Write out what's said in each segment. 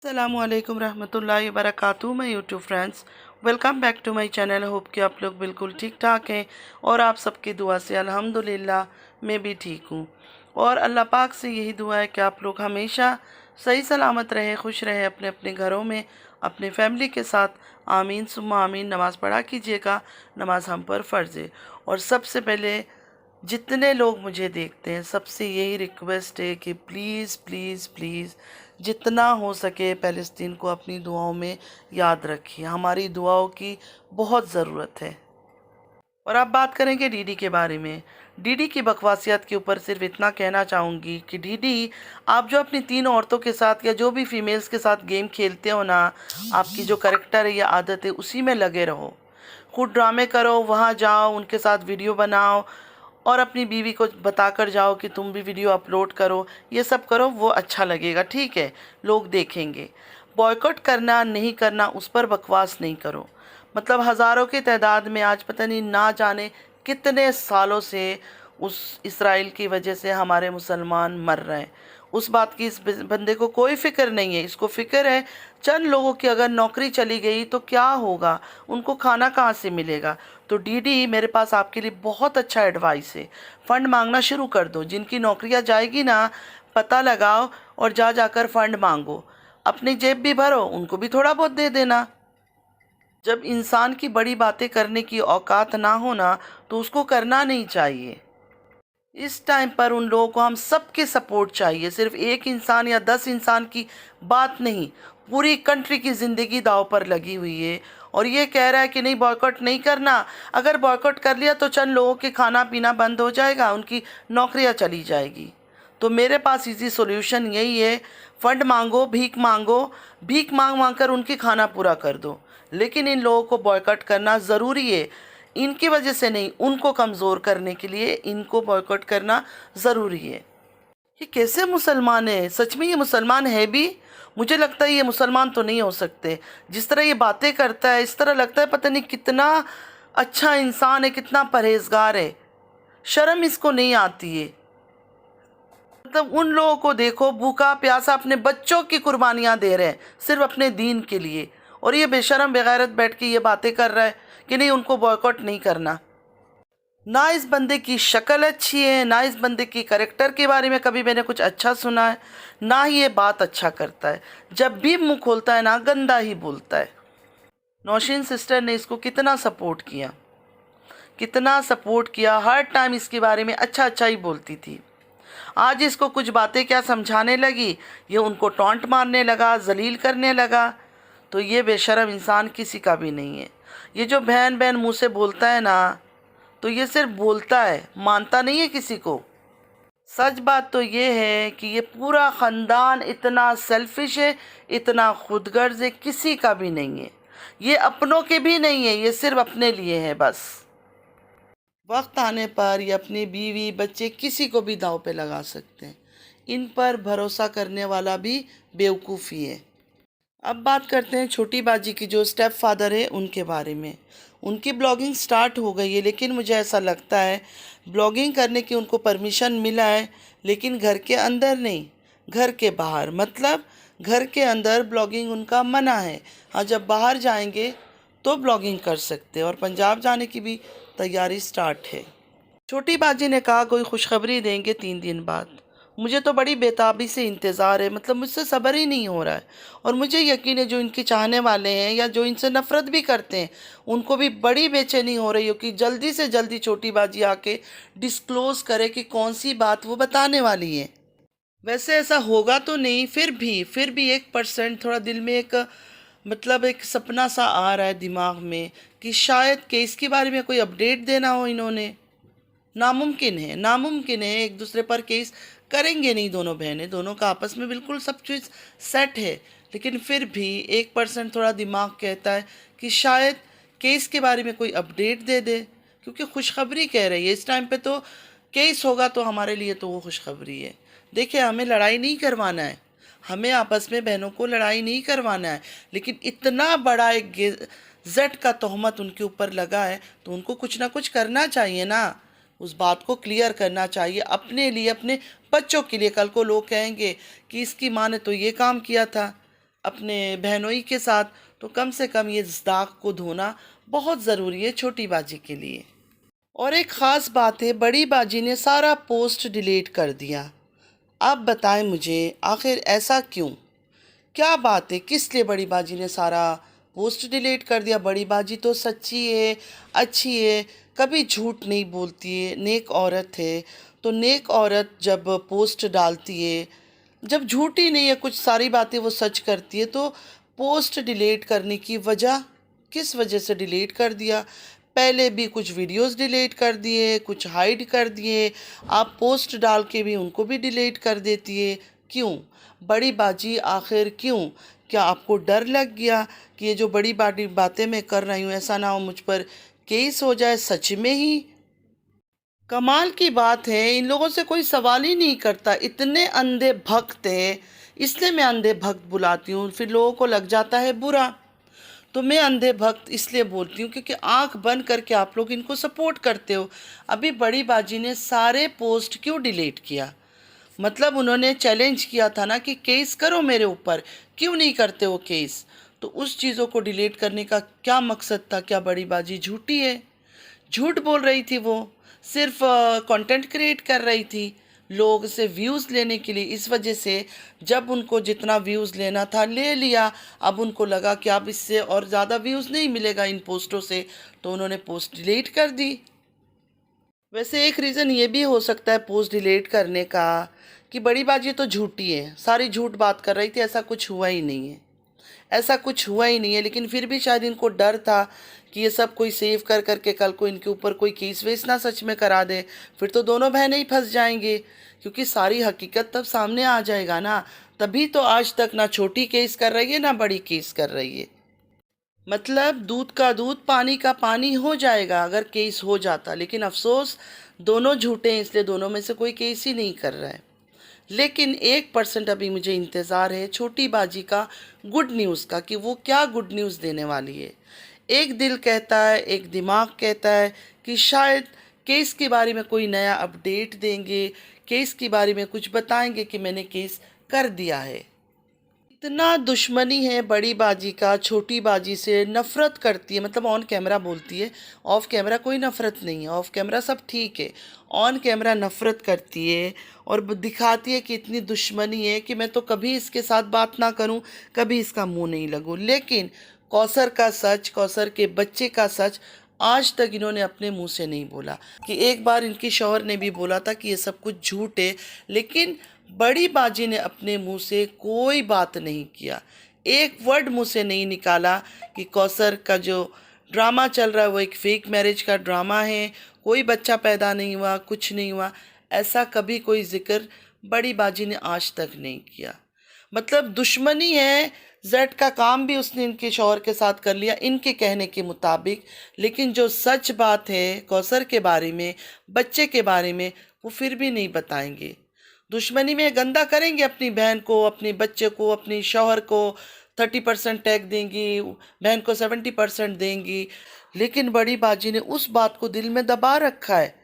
अस्सलामुअलैकुम रहमतुल्लाहि वबरकातुहू। मैं YouTube friends, welcome back to my channel. Hope कि आप लोग बिल्कुल ठीक ठाक हैं और आप सबकी दुआ से अल्हम्दुलिल्लाह मैं भी ठीक हूँ। और अल्लाह पाक से यही दुआ है कि आप लोग हमेशा सही सलामत रहे, खुश रहे अपने अपने घरों में, अपने फैमिली के साथ। आमीन सुम्मा आमीन। नमाज़ पढ़ा कीजिएगा, नमाज हम पर फ़र्ज़ है। और सबसे पहले जितने लोग मुझे देखते हैं सबसे यही रिक्वेस्ट है कि प्लीज़ प्लीज़ प्लीज़ जितना हो सके फ़लस्तीन को अपनी दुआओं में याद रखिए। हमारी दुआओं की बहुत ज़रूरत है। और अब बात करेंगे डीडी के बारे में। डीडी की बकवासियत के ऊपर सिर्फ इतना कहना चाहूँगी कि डीडी, आप जो अपनी 3 औरतों के साथ या जो भी फीमेल्स के साथ गेम खेलते हो ना, आपकी जो करैक्टर है या आदत है उसी में लगे रहो। खुद ड्रामे करो, वहाँ जाओ, उनके साथ वीडियो बनाओ और अपनी बीवी को बताकर जाओ कि तुम भी वीडियो अपलोड करो। ये सब करो, वो अच्छा लगेगा, ठीक है, लोग देखेंगे। बॉयकॉट करना नहीं करना उस पर बकवास नहीं करो। मतलब हज़ारों की तादाद में आज पता नहीं ना जाने कितने सालों से उस इसराइल की वजह से हमारे मुसलमान मर रहे हैं। उस बात की इस बंदे को कोई फिक्र नहीं है। इसको फिक्र है चंद लोगों की अगर नौकरी चली गई तो क्या होगा, उनको खाना कहाँ से मिलेगा। तो डीडी, मेरे पास आपके लिए बहुत अच्छा एडवाइस है। फ़ंड मांगना शुरू कर दो। जिनकी नौकरियां जाएगी ना, पता लगाओ और जाकर फ़ंड मांगो। अपनी जेब भी भरो, उनको भी थोड़ा बहुत दे देना। जब इंसान की बड़ी बातें करने की औकात ना हो ना, तो उसको करना नहीं चाहिए। इस टाइम पर उन लोगों को हम सबके सपोर्ट चाहिए। सिर्फ एक इंसान या 10 इंसान की बात नहीं, पूरी कंट्री की ज़िंदगी दांव पर लगी हुई है। और ये कह रहा है कि नहीं, बॉयकॉट नहीं करना। अगर बॉयकॉट कर लिया तो चंद लोगों के खाना पीना बंद हो जाएगा, उनकी नौकरियां चली जाएगी। तो मेरे पास इजी सॉल्यूशन यही है, फंड मांगो, भीख मांगो, भीख मांग मांग कर उनकी खाना पूरा कर दो। लेकिन इन लोगों को बॉयकॉट करना ज़रूरी है। इनकी वजह से नहीं, उनको कमज़ोर करने के लिए इनको बॉयकॉट करना ज़रूरी है। ये कैसे मुसलमान है? सच में ये मुसलमान है भी? मुझे लगता है ये मुसलमान तो नहीं हो सकते। जिस तरह ये बातें करता है, इस तरह लगता है पता नहीं कितना अच्छा इंसान है, कितना परहेजगार है। शर्म इसको नहीं आती है। मतलब उन लोगों को देखो, भूखा प्यासा अपने बच्चों की कुर्बानियां दे रहे हैं सिर्फ अपने दीन के लिए। और ये बेशरम बेगैरत बैठ के ये बातें कर रहा है कि नहीं, उनको बॉयकॉट नहीं करना। ना इस बंदे की शक्ल अच्छी है, ना इस बंदे की करेक्टर के बारे में कभी मैंने कुछ अच्छा सुना है, ना ही ये बात अच्छा करता है। जब भी मुंह खोलता है ना, गंदा ही बोलता है। नौशीन सिस्टर ने इसको कितना सपोर्ट किया, कितना सपोर्ट किया। हर टाइम इसके बारे में अच्छा अच्छा ही बोलती थी। आज इसको कुछ बातें क्या समझाने लगी, ये उनको टॉन्ट मारने लगा, जलील करने लगा। तो ये बेशरम इंसान किसी का भी नहीं है। ये जो बहन बहन मुंह से बोलता है ना, तो ये सिर्फ बोलता है, मानता नहीं है किसी को। सच बात तो ये है कि ये पूरा ख़ानदान इतना सेल्फिश है, इतना खुदगर्ज है, किसी का भी नहीं है। ये अपनों के भी नहीं है, ये सिर्फ अपने लिए है बस। वक्त आने पर ये अपनी बीवी बच्चे किसी को भी दांव पे लगा सकते हैं। इन पर भरोसा करने वाला भी बेवकूफ़ी है। अब बात करते हैं छोटी बाजी की, जो स्टेप फादर है, उनके बारे में। उनकी ब्लॉगिंग स्टार्ट हो गई है, लेकिन मुझे ऐसा लगता है ब्लॉगिंग करने की उनको परमिशन मिला है, लेकिन घर के अंदर नहीं, घर के बाहर। मतलब घर के अंदर ब्लॉगिंग उनका मना है। हाँ, जब बाहर जाएंगे तो ब्लॉगिंग कर सकते हैं। और पंजाब जाने की भी तैयारी स्टार्ट है। छोटी बाजी ने कहा कोई खुशखबरी देंगे 3 दिन बाद। मुझे तो बड़ी बेताबी से इंतज़ार है, मतलब मुझसे सब्र ही नहीं हो रहा है। और मुझे यकीन है जो इनके चाहने वाले हैं या जो इनसे नफ़रत भी करते हैं, उनको भी बड़ी बेचैनी हो रही हो कि जल्दी से जल्दी छोटी बाजी आके डिस्क्लोज़ करे कि कौन सी बात वो बताने वाली है। वैसे ऐसा होगा तो नहीं, फिर भी 1% थोड़ा दिल में एक, मतलब एक सपना सा आ रहा है दिमाग में कि शायद केस के बारे में कोई अपडेट देना हो इन्होंने। नामुमकिन है, नामुमकिन है। एक दूसरे पर केस करेंगे नहीं दोनों बहनें, दोनों का आपस में बिल्कुल सब चीज़ सेट है। लेकिन फिर भी 1% थोड़ा दिमाग कहता है कि शायद केस के बारे में कोई अपडेट दे दे, क्योंकि खुशखबरी कह रही है। इस टाइम पे तो केस होगा तो हमारे लिए तो वो खुशखबरी है। देखिए, हमें लड़ाई नहीं करवाना है, हमें आपस में बहनों को लड़ाई नहीं करवाना है, लेकिन इतना बड़ा एक जेट का तोहमत उनके ऊपर लगा है तो उनको कुछ ना कुछ करना चाहिए ना। उस बात को क्लियर करना चाहिए अपने लिए, अपने बच्चों के लिए। कल को लोग कहेंगे कि इसकी माँ ने तो ये काम किया था। अपने बहनोई के साथ, तो कम से कम ये दाग को धोना बहुत ज़रूरी है छोटी बाजी के लिए। और एक ख़ास बात है, बड़ी बाजी ने सारा पोस्ट डिलीट कर दिया। आप बताएं मुझे आखिर ऐसा क्यों? क्या बात है, किस लिए बड़ी बाजी ने सारा पोस्ट डिलीट कर दिया? बड़ी बाजी तो सच्ची है, अच्छी है, कभी झूठ नहीं बोलती है, नेक औरत है। तो नेक औरत जब पोस्ट डालती है, जब झूठी नहीं है, कुछ सारी बातें वो सच करती है, तो पोस्ट डिलीट करने की वजह, किस वजह से डिलीट कर दिया? पहले भी कुछ वीडियोस डिलीट कर दिए, कुछ हाइड कर दिए, आप पोस्ट डाल के भी उनको भी डिलीट कर देती है। क्यों बड़ी बाजी, आखिर क्यों? क्या आपको डर लग गया कि ये जो बड़ी बाटी बातें मैं कर रही हूँ, ऐसा ना हो मुझ पर केस हो जाए? सच में ही कमाल की बात है, इन लोगों से कोई सवाल ही नहीं करता, इतने अंधे भक्त हैं। इसलिए मैं अंधे भक्त बुलाती हूँ, फिर लोगों को लग जाता है बुरा। तो मैं अंधे भक्त इसलिए बोलती हूँ क्योंकि आंख बंद करके आप लोग इनको सपोर्ट करते हो। अभी बड़ी बाजी ने सारे पोस्ट क्यों डिलीट किया? मतलब उन्होंने चैलेंज किया था ना कि केस करो मेरे ऊपर, क्यों नहीं करते हो केस? तो उस चीज़ों को डिलीट करने का क्या मकसद था? क्या बड़ी बाजी झूठी है? झूठ बोल रही थी वो, सिर्फ कंटेंट क्रिएट कर रही थी लोग से व्यूज़ लेने के लिए। इस वजह से जब उनको जितना व्यूज़ लेना था ले लिया, अब उनको लगा कि अब इससे और ज़्यादा व्यूज़ नहीं मिलेगा इन पोस्टों से, तो उन्होंने पोस्ट डिलीट कर दी। वैसे एक रीज़न ये भी हो सकता है पोस्ट डिलीट करने का कि बड़ी बाजी तो झूठी है, सारी झूठ बात कर रही थी, ऐसा कुछ हुआ ही नहीं है, ऐसा कुछ हुआ ही नहीं है। लेकिन फिर भी शायद इनको डर था कि ये सब कोई सेव कर करके कल को इनके ऊपर कोई केस वेस ना सच में करा दे, फिर तो दोनों बहनें ही फंस जाएंगे, क्योंकि सारी हकीकत तब सामने आ जाएगा ना। तभी तो आज तक ना छोटी केस कर रही है ना बड़ी केस कर रही है। मतलब दूध का दूध पानी का पानी हो जाएगा अगर केस हो जाता, लेकिन अफसोस दोनों झूठे हैं, इसलिए दोनों में से कोई केस ही नहीं कर रहा है। लेकिन 1% अभी मुझे इंतज़ार है छोटी बाजी का गुड न्यूज़ का, कि वो क्या गुड न्यूज़ देने वाली है। एक दिल कहता है, एक दिमाग कहता है कि शायद केस के बारे में कोई नया अपडेट देंगे, केस के बारे में कुछ बताएंगे कि मैंने केस कर दिया है। इतना दुश्मनी है बड़ी बाजी का, छोटी बाजी से नफ़रत करती है। मतलब ऑन कैमरा बोलती है, ऑफ कैमरा कोई नफ़रत नहीं है, ऑफ कैमरा सब ठीक है, ऑन कैमरा नफ़रत करती है और दिखाती है कि इतनी दुश्मनी है कि मैं तो कभी इसके साथ बात ना करूं, कभी इसका मुंह नहीं लगूं। लेकिन कौसर का सच, कौसर के बच्चे का सच आज तक इन्होंने अपने मुंह से नहीं बोला। कि एक बार इनके शौहर ने भी बोला था कि ये सब कुछ झूठ है, लेकिन बड़ी बाजी ने अपने मुंह से कोई बात नहीं किया, एक वर्ड मुंह से नहीं निकाला कि कौसर का जो ड्रामा चल रहा है वो एक फेक मैरिज का ड्रामा है, कोई बच्चा पैदा नहीं हुआ, कुछ नहीं हुआ, ऐसा कभी कोई जिक्र बड़ी बाजी ने आज तक नहीं किया। मतलब दुश्मनी है। जेड का काम भी उसने इनके शौहर के साथ कर लिया इनके कहने के मुताबिक, लेकिन जो सच बात है कौसर के बारे में, बच्चे के बारे में, वो फिर भी नहीं बताएंगे। दुश्मनी में गंदा करेंगे अपनी बहन को, अपने बच्चे को, अपने शौहर को 30% टैग देंगी, बहन को 70% देंगी। लेकिन बड़ी बाजी ने उस बात को दिल में दबा रखा है।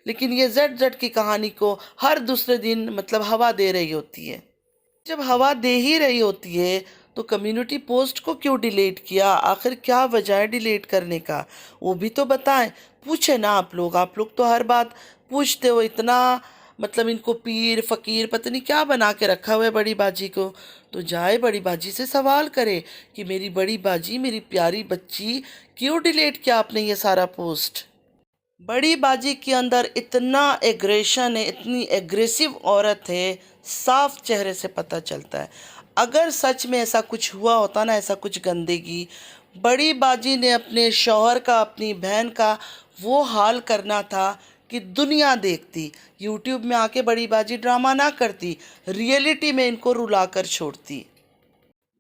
लेकिन ये जेड जेड की कहानी को हर दूसरे दिन मतलब हवा दे रही होती है। जब हवा दे ही रही होती है तो कम्युनिटी पोस्ट को क्यों डिलीट किया? आखिर क्या वजह है डिलीट करने का, वो भी तो बताएं। पूछे ना आप लोग तो हर बात पूछते हो इतना। मतलब इनको पीर फकीर पता नहीं क्या बना के रखा हुआ है बड़ी बाजी को। तो जाए बड़ी बाजी से सवाल करे कि मेरी बड़ी बाजी, मेरी प्यारी बच्ची, क्यों डिलीट किया आपने ये सारा पोस्ट? बड़ी बाजी के अंदर इतना एग्रेशन है, इतनी एग्रेसिव औरत है, साफ चेहरे से पता चलता है। अगर सच में ऐसा कुछ हुआ होता ना, ऐसा कुछ गंदगी, बड़ी बाजी ने अपने शौहर का, अपनी बहन का वो हाल करना था कि दुनिया देखती। यूट्यूब में आके बड़ी बाजी ड्रामा ना करती, रियलिटी में इनको रुला कर छोड़ती।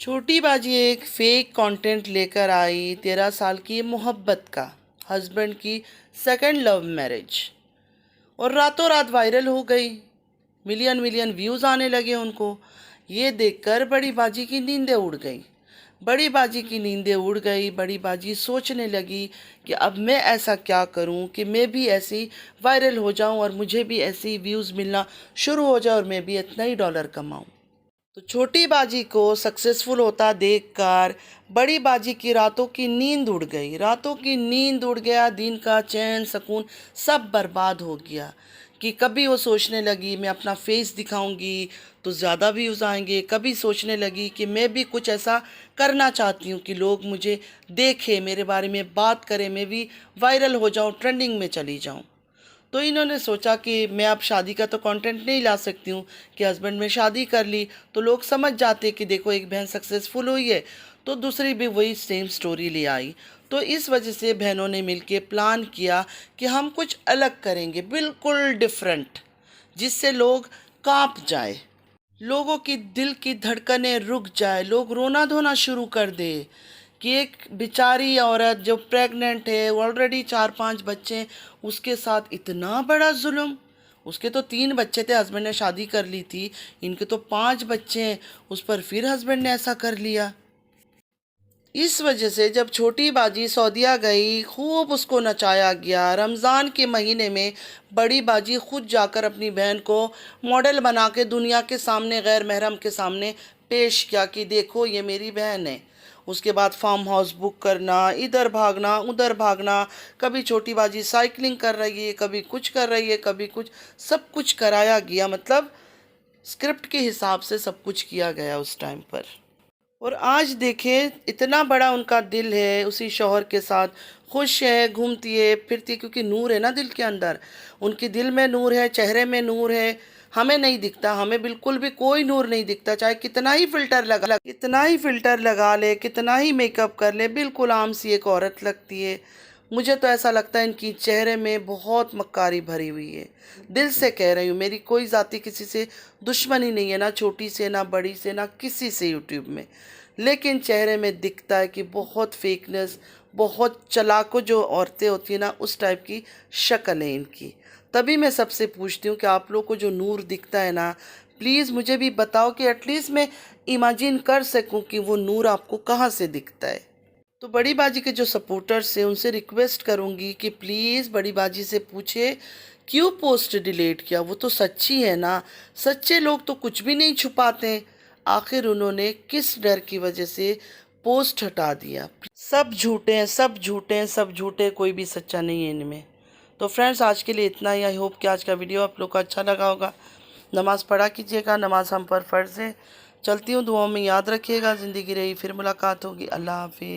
छोटी बाजी एक फेक कंटेंट लेकर आई 13 साल की मोहब्बत का, हस्बैंड की सेकंड लव मैरिज, और रातों रात वायरल हो गई, मिलियन मिलियन व्यूज़ आने लगे उनको। ये देखकर बड़ी बाजी की नींदें उड़ गई। बड़ी बाजी की नींदें उड़ गई। बड़ी बाजी सोचने लगी कि अब मैं ऐसा क्या करूं कि मैं भी ऐसी वायरल हो जाऊं और मुझे भी ऐसी व्यूज़ मिलना शुरू हो जाए और मैं भी इतना ही डॉलर कमाऊं। तो छोटी बाजी को सक्सेसफुल होता देखकर बड़ी बाजी की रातों की नींद उड़ गई, रातों की नींद उड़ गया, दिन का चैन सुकून सब बर्बाद हो गया। कि कभी वो सोचने लगी मैं अपना फेस दिखाऊंगी तो ज़्यादा व्यूज़ आएंगे, कभी सोचने लगी कि मैं भी कुछ ऐसा करना चाहती हूँ कि लोग मुझे देखें, मेरे बारे में बात करें, मैं भी वायरल हो जाऊँ, ट्रेंडिंग में चली जाऊँ। तो इन्होंने सोचा कि मैं अब शादी का तो कंटेंट नहीं ला सकती हूँ कि हस्बैंड में शादी कर ली तो लोग समझ जाते कि देखो एक बहन सक्सेसफुल हुई है, तो दूसरी भी वही सेम स्टोरी ले आई। तो इस वजह से बहनों ने मिलके प्लान किया कि हम कुछ अलग करेंगे, बिल्कुल डिफरेंट, जिससे लोग कांप जाए, लोगों की दिल की धड़कनें रुक जाए, लोग रोना धोना शुरू कर दे कि एक बेचारी औरत जो प्रेग्नेंट है, ऑलरेडी 4-5 बच्चे हैं, उसके साथ इतना बड़ा जुल्म। उसके तो 3 बच्चे थे, हस्बैंड ने शादी कर ली थी, इनके तो 5 बच्चे हैं, उस पर फिर हस्बैंड ने ऐसा कर लिया। इस वजह से जब छोटी बाजी सऊदीया गई, खूब उसको नचाया गया। रमज़ान के महीने में बड़ी बाजी खुद जाकर अपनी बहन को मॉडल बना के दुनिया के सामने, गैर महरम के सामने पेश किया कि देखो ये मेरी बहन है। उसके बाद फार्म हाउस बुक करना, इधर भागना उधर भागना, कभी छोटी बाजी साइकिलिंग कर रही है, कभी कुछ कर रही है, कभी कुछ, सब कुछ कराया गया। मतलब स्क्रिप्ट के हिसाब से सब कुछ किया गया उस टाइम पर। और आज देखें इतना बड़ा उनका दिल है, उसी शौहर के साथ खुश है, घूमती है फिरती है, क्योंकि नूर है ना दिल के अंदर, उनके दिल में नूर है, चेहरे में नूर है। हमें नहीं दिखता, हमें बिल्कुल भी कोई नूर नहीं दिखता, चाहे कितना ही फिल्टर लगा ले, कितना ही मेकअप कर ले, बिल्कुल आम सी एक औरत लगती है। मुझे तो ऐसा लगता है इनकी चेहरे में बहुत मक्कारी भरी हुई है। दिल से कह रही हूँ, मेरी कोई ज़ाती किसी से दुश्मनी नहीं है, ना छोटी से ना बड़ी से ना किसी से यूट्यूब में, लेकिन चेहरे में दिखता है कि बहुत फेकनेस, बहुत चालाको जो औरतें होती हैं ना, उस टाइप की शक्ल है इनकी। तभी मैं सबसे पूछती हूँ कि आप लोग को जो नूर दिखता है ना, प्लीज़ मुझे भी बताओ कि एटलीस्ट मैं इमेजिन कर सकूँ कि वो नूर आपको कहाँ से दिखता है। तो बड़ी बाजी के जो सपोर्टर्स हैं उनसे रिक्वेस्ट करूंगी कि प्लीज़ बड़ी बाजी से पूछे क्यों पोस्ट डिलीट किया। वो तो सच्ची है ना, सच्चे लोग तो कुछ भी नहीं छुपाते। आखिर उन्होंने किस डर की वजह से पोस्ट हटा दिया। सब झूठे हैं, सब झूठे हैं, सब झूठे, कोई भी सच्चा नहीं है इनमें। तो फ्रेंड्स आज के लिए इतना ही। आई होप कि आज का वीडियो आप लोग को अच्छा लगा होगा। नमाज़ पढ़ा कीजिएगा, नमाज हम पर फ़र्ज़ है। चलती हूँ, दुआओं में याद रखिएगा। ज़िंदगी रही फिर मुलाकात होगी। अल्लाह हाफिज़।